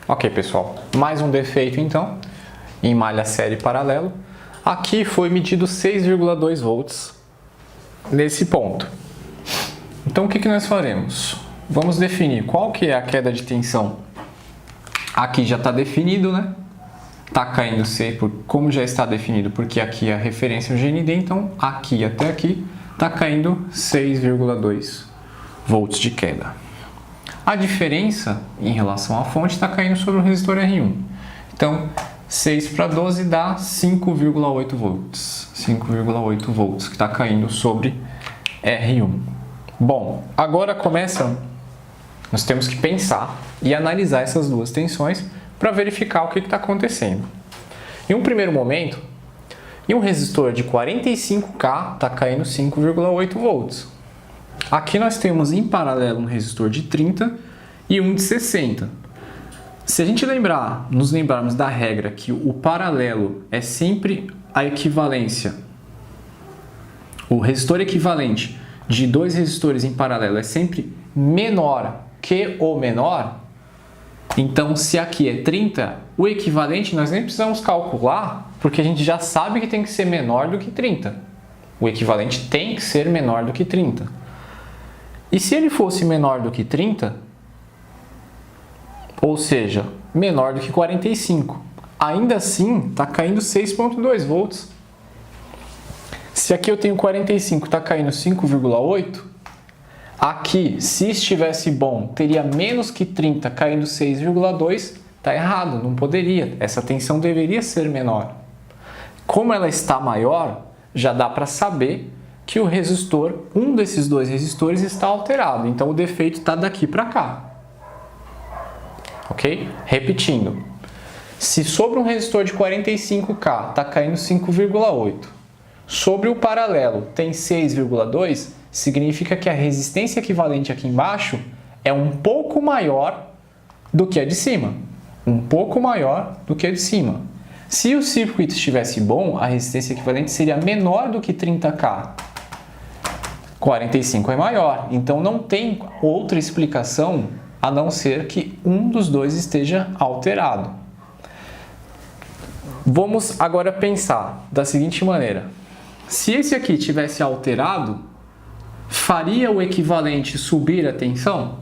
Ok, pessoal, mais um defeito então, em malha série paralelo. Aqui foi medido 6,2 volts nesse ponto. Então o que nós faremos? Vamos definir qual que é a queda de tensão. Aqui já está definido, né? Está caindo C, como já está definido, porque aqui é a referência ao GND, então aqui até aqui está caindo 6,2 volts de queda. A diferença em relação à fonte está caindo sobre o resistor R1. Então, 6 para 12 dá 5,8 volts. 5,8 volts que está caindo sobre R1. Bom, agora nós temos que pensar e analisar essas duas tensões para verificar o que está acontecendo. Em um primeiro momento, em um resistor de 45K está caindo 5,8 volts. Aqui nós temos em paralelo um resistor de 30 e um de 60. Se a gente nos lembrarmos da regra que o paralelo é sempre a equivalência, o resistor equivalente de dois resistores em paralelo é sempre menor que o menor, então se aqui é 30, o equivalente nós nem precisamos calcular, porque a gente já sabe que tem que ser menor do que 30. O equivalente tem que ser menor do que 30. E se ele fosse menor do que 30, ou seja, menor do que 45, ainda assim está caindo 6,2 volts. Se aqui eu tenho 45, está caindo 5,8, aqui, se estivesse bom, teria menos que 30 caindo 6,2, está errado, não poderia. Essa tensão deveria ser menor. Como ela está maior, já dá para saber que o resistor, um desses dois resistores está alterado. Então o defeito está daqui para cá. Ok? Repetindo. Se sobre um resistor de 45K está caindo 5,8, sobre o paralelo tem 6,2, significa que a resistência equivalente aqui embaixo é um pouco maior do que a de cima. Um pouco maior do que a de cima. Se o circuito estivesse bom, a resistência equivalente seria menor do que 30K. 45 é maior, então não tem outra explicação a não ser que um dos dois esteja alterado. Vamos agora pensar da seguinte maneira. Se esse aqui tivesse alterado, faria o equivalente subir a tensão?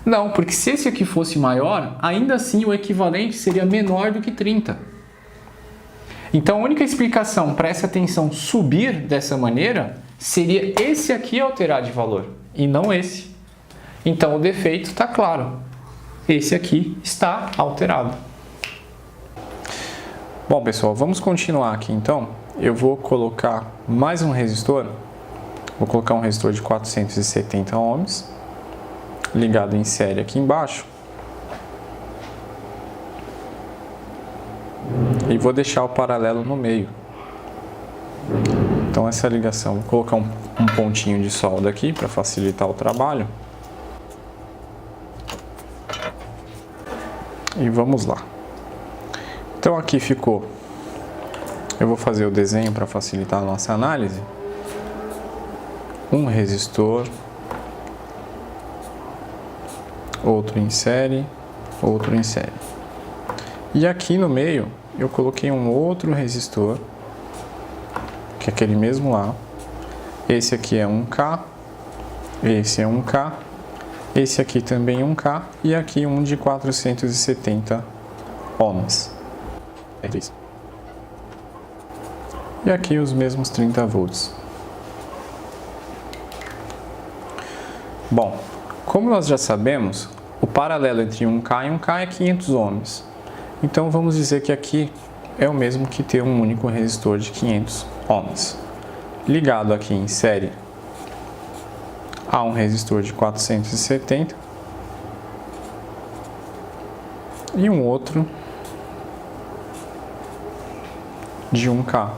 Não, porque se esse aqui fosse maior, ainda assim o equivalente seria menor do que 30. Então a única explicação para essa tensão subir dessa maneira seria esse aqui alterar de valor, e não esse. Então o defeito está claro. Esse aqui está alterado. Bom, pessoal, vamos continuar aqui então. Eu vou colocar mais um resistor. Vou colocar um resistor de 470 ohms, ligado em série aqui embaixo. E vou deixar o paralelo no meio. Então essa ligação, vou colocar um pontinho de solda aqui para facilitar o trabalho. E vamos lá. Então aqui ficou, eu vou fazer o desenho para facilitar a nossa análise. Um resistor, outro em série, outro em série. E aqui no meio eu coloquei um outro resistor, que é aquele mesmo lá. Esse aqui é 1K, esse é 1K, esse aqui também 1K e aqui um de 470 ohms. E aqui os mesmos 30 volts. Bom, como nós já sabemos, o paralelo entre 1K e 1K é 500 ohms. Então vamos dizer que aqui é o mesmo que ter um único resistor de 500 ohms. Ligado aqui em série a um resistor de 470 e um outro de 1K.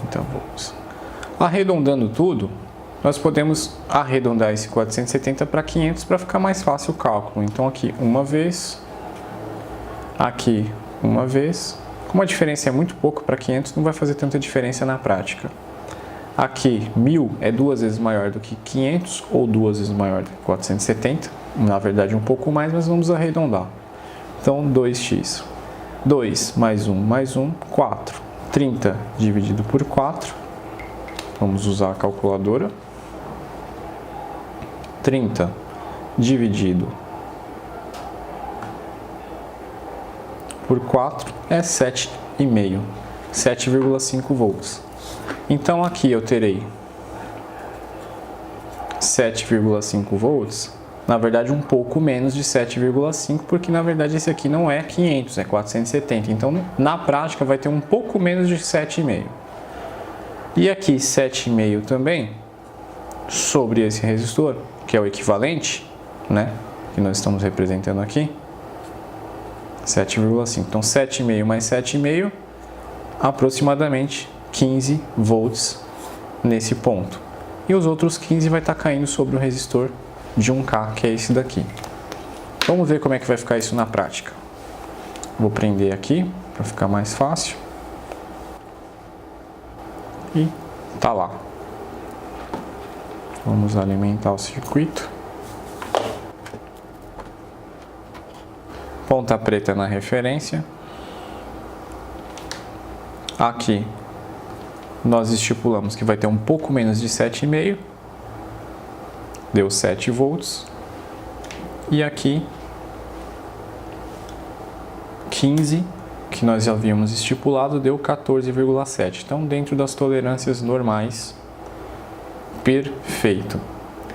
Então vamos arredondando tudo, nós podemos arredondar esse 470 para 500 para ficar mais fácil o cálculo. Então aqui uma vez, aqui uma vez. Como a diferença é muito pouco para 500, não vai fazer tanta diferença na prática. Aqui, 1000 é 2 vezes maior do que 500 ou 2 vezes maior do que 470. Na verdade, um pouco mais, mas vamos arredondar. Então, 2x. 2 mais 1, 4. 30 dividido por 4. Vamos usar a calculadora. 30 dividido por 4 é 7,5. 7,5 volts. Então aqui eu terei 7,5 volts, na verdade um pouco menos de 7,5, porque na verdade esse aqui não é 500, é 470. Então na prática vai ter um pouco menos de 7,5. E aqui 7,5 também sobre esse resistor, que é o equivalente, né, que nós estamos representando aqui, 7,5. Então 7,5 mais 7,5, aproximadamente 15 volts nesse ponto. E os outros 15 vai estar caindo sobre o resistor de 1K, que é esse daqui. Vamos ver como é que vai ficar isso na prática. Vou prender aqui para ficar mais fácil. E tá lá. Vamos alimentar o circuito. Ponta preta na referência. Aqui nós estipulamos que vai ter um pouco menos de 7,5. Deu 7 volts. E aqui 15, que nós já havíamos estipulado, deu 14,7. Então, dentro das tolerâncias normais, perfeito.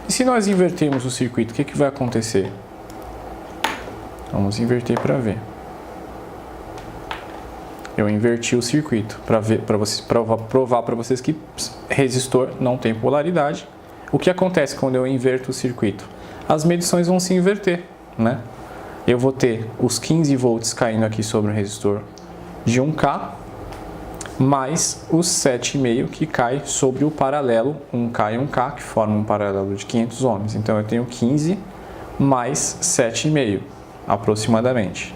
E se nós invertermos o circuito, o que vai acontecer? Vamos inverter para ver. Eu inverti o circuito para provar para vocês que resistor não tem polaridade. O que acontece quando eu inverto o circuito? As medições vão se inverter, né? Eu vou ter os 15 volts caindo aqui sobre o resistor de 1K, mais os 7,5 que cai sobre o paralelo 1K e 1K, que formam um paralelo de 500 ohms. Então eu tenho 15 mais 7,5, aproximadamente.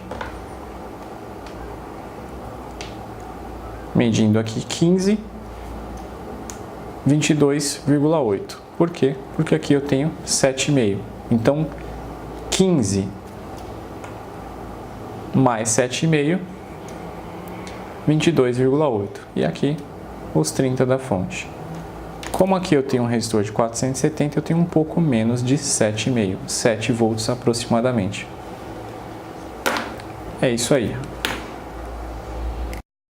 Medindo aqui 15, 22,8. Por quê? Porque aqui eu tenho 7,5. Então, 15 mais 7,5, 22,8. E aqui, os 30 da fonte. Como aqui eu tenho um resistor de 470, eu tenho um pouco menos de 7,5. 7 volts aproximadamente. É isso aí.